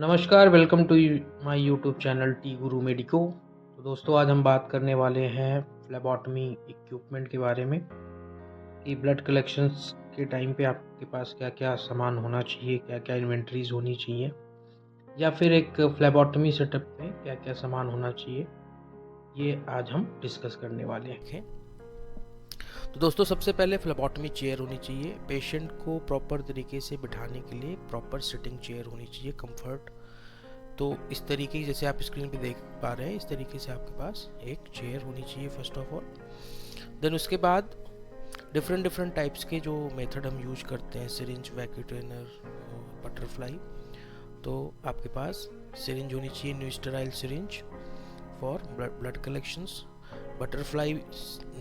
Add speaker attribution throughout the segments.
Speaker 1: नमस्कार, welcome to my YouTube channel T Guru medico. तो दोस्तों आज हम बात करने वाले हैं फ्लेबॉटमी इक्विपमेंट के बारे में कि ब्लड कलेक्शंस के टाइम पे आपके पास क्या-क्या सामान होना चाहिए, क्या-क्या इन्वेंटरीज़ होनी चाहिए या फिर एक फ्लेबॉटमी सेटअप में क्या-क्या सामान होना चाहिए, ये आज हम डिस्कस करने वाले हैं।
Speaker 2: तो दोस्तों सबसे पहले फ्लेबॉटमी चेयर होनी चाहिए। पेशेंट को प्रॉपर तरीके से बिठाने के लिए प्रॉपर सिटिंग चेयर होनी चाहिए, कंफर्ट। तो इस तरीके जैसे आप स्क्रीन पे देख पा रहे हैं, इस तरीके से आपके पास एक चेयर होनी चाहिए फर्स्ट ऑफ ऑल। देन उसके बाद डिफरेंट टाइप्स के जो मेथड हम यूज करते हैं, सिरिंज, वैक्यूटेनर, बटरफ्लाई। तो आपके पास सिरिंज होनी चाहिए, new sterile syringe for blood collections. Butterfly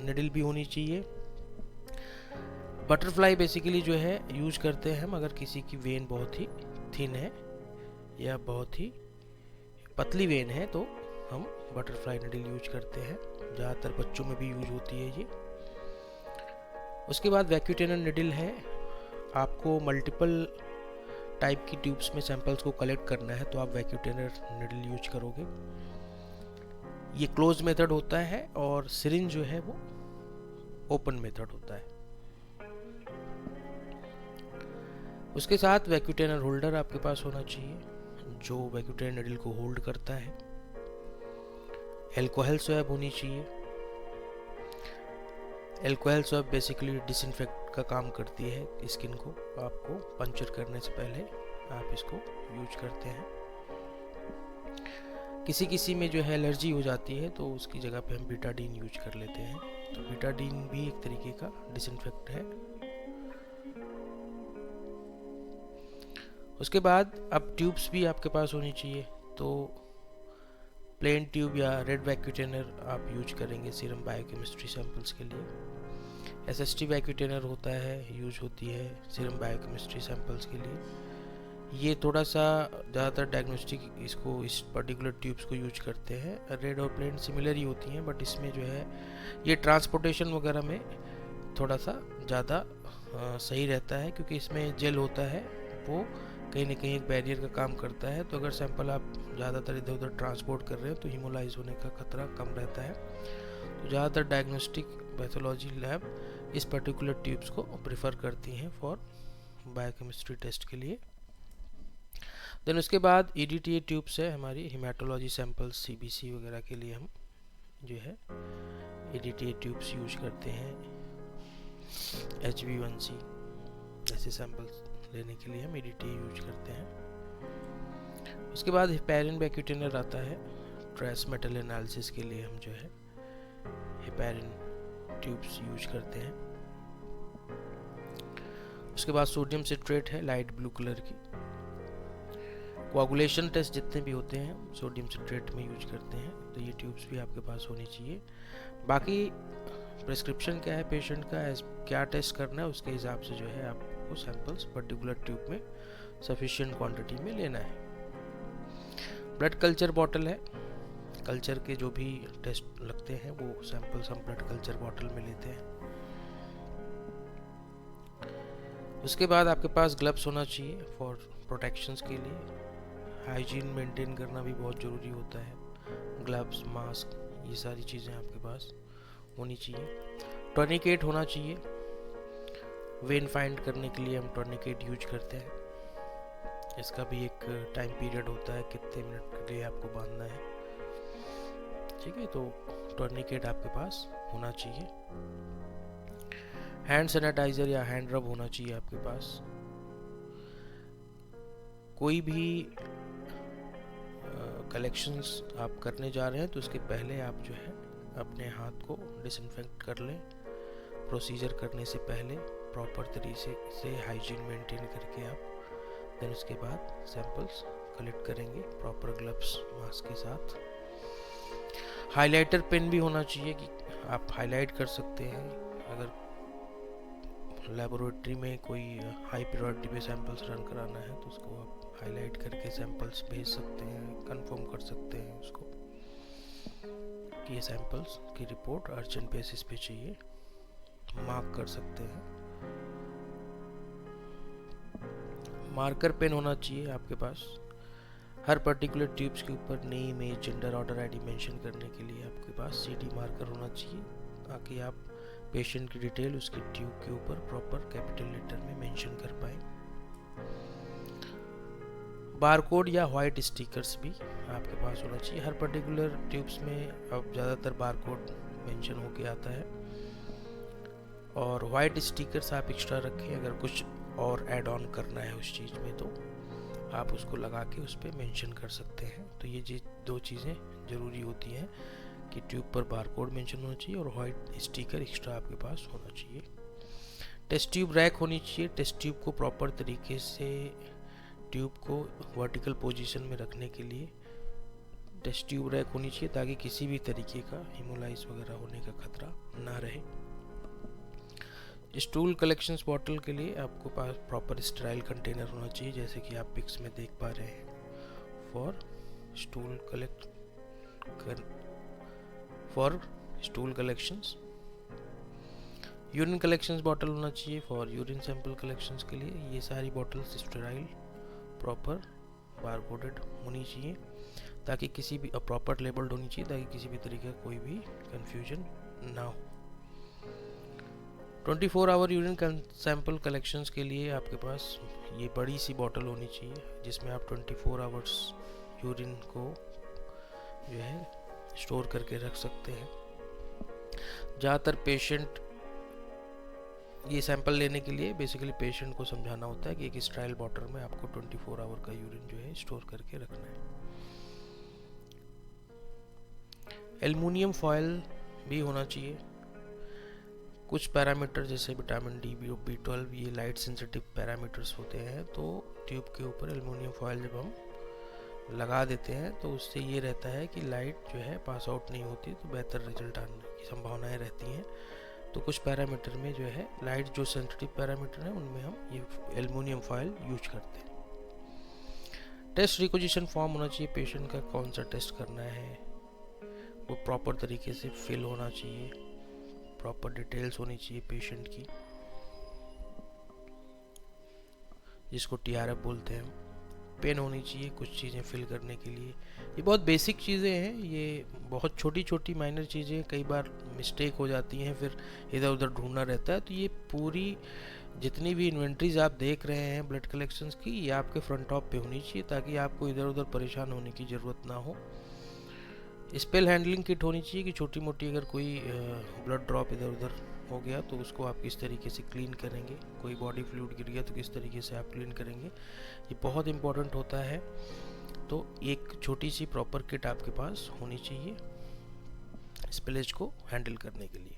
Speaker 2: needle भी होनी चाहिए। बटरफ्लाई बेसिकली जो है यूज करते हैं हम अगर किसी की वेन बहुत ही थिन है या बहुत ही पतली वेन है तो हम बटरफ्लाई निडल यूज करते हैं। ज़्यादातर बच्चों में भी यूज होती है ये। उसके बाद वैक्यूटेनर निडल है। आपको मल्टीपल टाइप की ट्यूब्स में सैंपल्स को कलेक्ट करना है तो आप वैक्यूटेनर निडल यूज करोगे। ये क्लोज मेथड होता है और सिरिंज जो है वो ओपन मेथड होता है। उसके साथ वैक्यूटेनर होल्डर आपके पास होना चाहिए जो वैक्यूटेनर निडल को होल्ड करता है। एल्कोहल स्वैब होनी चाहिए। एल्कोहल स्वैब बेसिकली डिसइंफेक्ट का काम करती है स्किन को। आपको पंचर करने से पहले आप इसको यूज करते हैं। किसी किसी में जो है एलर्जी हो जाती है तो उसकी जगह पे हम बीटाडीन यूज कर लेते हैं। तो बीटाडीन भी एक तरीके का डिसइंफेक्ट है। उसके बाद अब ट्यूब्स भी आपके पास होनी चाहिए। तो प्लेन ट्यूब या रेड वैक्यूटेनर आप यूज करेंगे सीरम बायोकेमिस्ट्री सैंपल्स के लिए। एसएसटी वैक्यूटेनर होता है, यूज होती है सीरम बायोकेमिस्ट्री सैंपल्स के लिए। ये थोड़ा सा ज़्यादातर डायग्नोस्टिक इसको इस पर्टिकुलर ट्यूब्स को यूज करते हैं। रेड और प्लेन सिमिलर ही होती हैं बट इसमें जो है ये ट्रांसपोर्टेशन वगैरह में थोड़ा सा ज़्यादा सही रहता है क्योंकि इसमें जेल होता है, वो कहीं ना कहीं एक बैरियर का काम करता है। तो अगर सैंपल आप ज़्यादातर इधर उधर ट्रांसपोर्ट कर रहे हैं तो हीमोलाइज होने का खतरा कम रहता है। तो ज़्यादातर डायग्नोस्टिक पैथोलॉजी लैब इस पर्टिकुलर ट्यूब्स को प्रेफर करती हैं फॉर बायोकेमिस्ट्री टेस्ट के लिए। देन उसके बाद EDTA ट्यूब्स है हमारी हेमाटोलॉजी सैंपल्स, CBC वगैरह के लिए हम जो है EDTA ट्यूब्स यूज करते हैं। HB1C ऐसे सैंपल्स लेने के लिए हम EDTA यूज करते हैं। उसके बाद हेपेरिन वैक्यूटेनर आता है ट्रेस मेटल एनालिसिस के लिए। हम जो है हेपेरिन ट्यूब्स यूज करते हैं। उसके बाद सोडियम सिट्रेट है लाइट ब्लू कलर की। कोआगुलेशन टेस्ट जितने भी होते हैं सोडियम सिट्रेट में यूज करते हैं। तो ये ट्यूब्स भी आपके पास होनी चाहिए। बाकी प्रिस्क्रिप्शन क्या है पेशेंट का, क्या टेस्ट करना है उसके हिसाब से जो है आपको सैंपल्स पर्टिकुलर ट्यूब में सफिशिएंट क्वांटिटी में लेना है। ब्लड कल्चर बॉटल है। कल्चर के जो भी टेस्ट लगते हैं वो सैंपल्स हम ब्लड कल्चर बॉटल में लेते हैं। उसके बाद आपके पास ग्लव्स होना चाहिए फॉर प्रोटेक्शंस के लिए। हाइजीन मेंटेन करना भी बहुत ज़रूरी होता है। ग्लव्स, मास्क, ये सारी चीज़ें आपके पास होनी चाहिए। टर्निकेट होना चाहिए। वेन फाइंड करने के लिए हम टर्निकेट यूज करते हैं। इसका भी एक टाइम पीरियड होता है, कितने मिनट के लिए आपको बांधना है। ठीक है, तो टर्निकेट आपके पास होना चाहिए। हैंड सैनिटाइजर या हैंड रब होना चाहिए आपके पास। कोई भी कलेक्शंस आप करने जा रहे हैं तो उसके पहले आप जो है अपने हाथ को डिसइंफेक्ट कर लें। प्रोसीजर करने से पहले प्रॉपर तरीके से हाइजीन मेंटेन करके आप देन उसके बाद सैंपल्स कलेक्ट करेंगे प्रॉपर ग्लव्स, मास्क के साथ। हाइलाइटर पेन भी होना चाहिए कि आप हाईलाइट कर सकते हैं। अगर लेबोरेटरी में कोई हाई प्रायोरिटी पे सैंपल्स रन कराना है तो उसको आप हाईलाइट करके सैंपल्स भेज सकते हैं, कंफर्म कर सकते हैं उसको कि ये सैंपल्स की रिपोर्ट अर्जेंट बेसिस पे चाहिए, मार्क कर सकते हैं। मार्कर पेन होना चाहिए आपके पास। हर पर्टिकुलर ट्यूब्स के ऊपर name, age, gender, order ID mention करने के लिए आपके पास CD मार्कर होना चाहिए, ताकि आप पेशेंट की डिटेल उसकी ट्यूब के ऊपर प्रॉपर कैपिटल लेटर में मेंशन कर पाए। बारकोड या वाइट स्टिकर्स भी आपके पास होना चाहिए। हर पर्टिकुलर ट्यूब्स में अब ज़्यादातर बारकोड मेंशन होके आता है, और वाइट स्टिकर्स आप एक्स्ट्रा रखें। अगर कुछ और ऐड ऑन करना है उस चीज़ में तो आप उसको लगा के उस पर मेंशन कर सकते हैं। तो ये दो चीज़ें ज़रूरी होती हैं कि ट्यूब पर बारकोड मेंशन होना चाहिए और वाइट स्टिकर एक्स्ट्रा आपके पास होना चाहिए। टेस्ट ट्यूब रैक होनी चाहिए। टेस्ट ट्यूब को प्रॉपर तरीके से ट्यूब को वर्टिकल पोजीशन में रखने के लिए टेस्ट ट्यूब रैक होनी चाहिए, ताकि किसी भी तरीके का हेमोलाइज वगैरह होने का खतरा ना रहे। स्टूल कलेक्शंस बॉटल के लिए आपको पास प्रॉपर स्टेराइल कंटेनर होना चाहिए, जैसे कि आप पिक्स में देख पा रहे हैं। For stool collections. Urine collections bottle होना चाहिए फॉर यूरिन सैंपल कलेक्शंस के लिए। ये सारी बॉटल्स स्टेराइल, प्रॉपर बारकोडेड होनी चाहिए, ताकि किसी भी प्रॉपर लेबल्ड होनी चाहिए, ताकि किसी भी तरीके का कोई भी कंफ्यूजन ना हो। 24 आवर यूरिन सैंपल कलेक्शंस के लिए आपके पास ये बड़ी सी बॉटल होनी चाहिए, जिसमें आप 24 आवर्स यूरिन को जो है स्टोर करके रख सकते हैं। ज़्यादातर पेशेंट ये सैंपल लेने के लिए बेसिकली पेशेंट को समझाना होता है कि एक स्टेराइल बॉटल में आपको 24 आवर का यूरिन जो है स्टोर करके रखना है। एल्युमिनियम फॉयल भी होना चाहिए। कुछ पैरामीटर जैसे विटामिन डी, B12 ये लाइट सेंसिटिव पैरामीटर्स होते हैं, तो ट्यूब के ऊपर एल्युमिनियम फॉयल जब हम लगा देते हैं तो उससे ये रहता है कि लाइट जो है पास आउट नहीं होती, तो बेहतर रिजल्ट आने की संभावनाएं रहती हैं। तो कुछ पैरामीटर में जो है लाइट जो सेंसिटिव पैरामीटर है उनमें हम ये एल्युमिनियम फॉयल यूज करते हैं। टेस्ट रिक्विजिशन फॉर्म होना चाहिए। पेशेंट का कौन सा टेस्ट करना है वो प्रॉपर तरीके से फिल होना चाहिए, प्रॉपर डिटेल्स होनी चाहिए पेशेंट की, जिसको TRF बोलते हैं। पेन होनी चाहिए कुछ चीज़ें फिल करने के लिए। ये बहुत बेसिक चीज़ें हैं, ये बहुत छोटी छोटी माइनर चीज़ें, कई बार मिस्टेक हो जाती हैं, फिर इधर उधर ढूंढना रहता है। तो ये पूरी जितनी भी इन्वेंट्रीज आप देख रहे हैं ब्लड कलेक्शंस की, ये आपके फ्रंट टॉप पे होनी चाहिए, ताकि आपको इधर उधर परेशान होने की ज़रूरत ना हो। स्पेल हैंडलिंग किट होनी चाहिए कि छोटी मोटी अगर कोई ब्लड ड्रॉप इधर उधर हो गया तो उसको आप किस तरीके से क्लीन करेंगे, कोई बॉडी फ्लूइड गिर गया तो किस तरीके से आप क्लीन करेंगे, ये बहुत इंपॉर्टेंट होता है। तो एक छोटी सी प्रॉपर किट आपके पास होनी चाहिए स्पिलेज को हैंडल करने के लिए।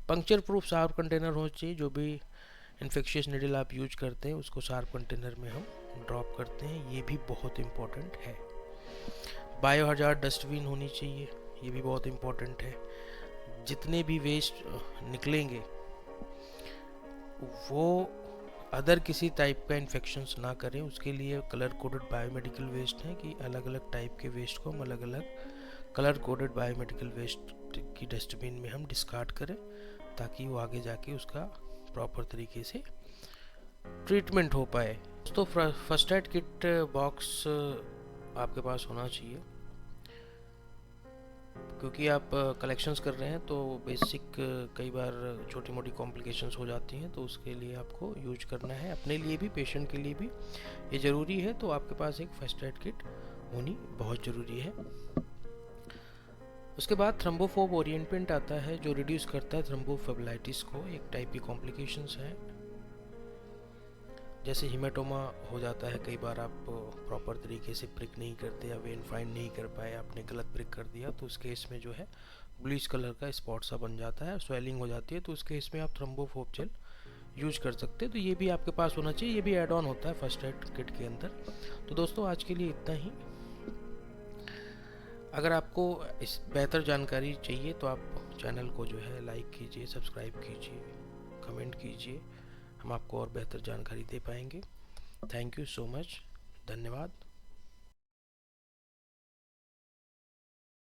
Speaker 2: पंक्चर प्रूफ शार्प कंटेनर होना चाहिए। जो भी इन्फेक्शियस नीडल आप यूज करते हैं उसको शार्प कंटेनर में हम ड्रॉप करते हैं, ये भी बहुत इम्पोर्टेंट है। बायो हजार्ड डस्टबिन होनी चाहिए, ये भी बहुत इम्पोर्टेंट है। जितने भी वेस्ट निकलेंगे वो अदर किसी टाइप का इन्फेक्शंस ना करें, उसके लिए कलर कोडेड बायोमेडिकल वेस्ट है कि अलग अलग टाइप के वेस्ट को हम अलग अलग कलर कोडेड बायोमेडिकल वेस्ट की डस्टबिन में हम डिस्कार्ड करें, ताकि वो आगे जाके उसका प्रॉपर तरीके से ट्रीटमेंट हो पाए। तो फर्स्ट एड किट बॉक्स आपके पास होना चाहिए, क्योंकि आप कलेक्शंस कर रहे हैं तो बेसिक कई बार छोटी मोटी कॉम्प्लिकेशंस हो जाती हैं, तो उसके लिए आपको यूज करना है। अपने लिए भी पेशेंट के लिए भी ये ज़रूरी है, तो आपके पास एक फर्स्ट एड किट होनी बहुत ज़रूरी है। उसके बाद थ्रम्बोफोब ओरिएंटमेंट आता है, जो रिड्यूस करता है थ्रम्बोफेबलाइटिस को। एक टाइप की कॉम्प्लिकेशंस है, जैसे हिमेटोमा हो जाता है, कई बार आप प्रॉपर तरीके से प्रिक नहीं करते या वेन फाइंड नहीं कर पाए, आपने गलत प्रिक कर दिया, तो उस केस में जो है ब्लूइश कलर का स्पॉट सा बन जाता है, स्वेलिंग हो जाती है, तो उस केस में आप थ्रम्बोफोब जेल यूज कर सकते हैं। तो ये भी आपके पास होना चाहिए, ये भी एड ऑन होता है फर्स्ट एड किट के अंदर। तो दोस्तों आज के लिए इतना ही। अगर आपको इस बेहतर जानकारी चाहिए तो आप चैनल को जो है लाइक कीजिए, सब्सक्राइब कीजिए, कमेंट कीजिए, हम आपको और बेहतर जानकारी दे पाएंगे। थैंक यू सो मच, धन्यवाद।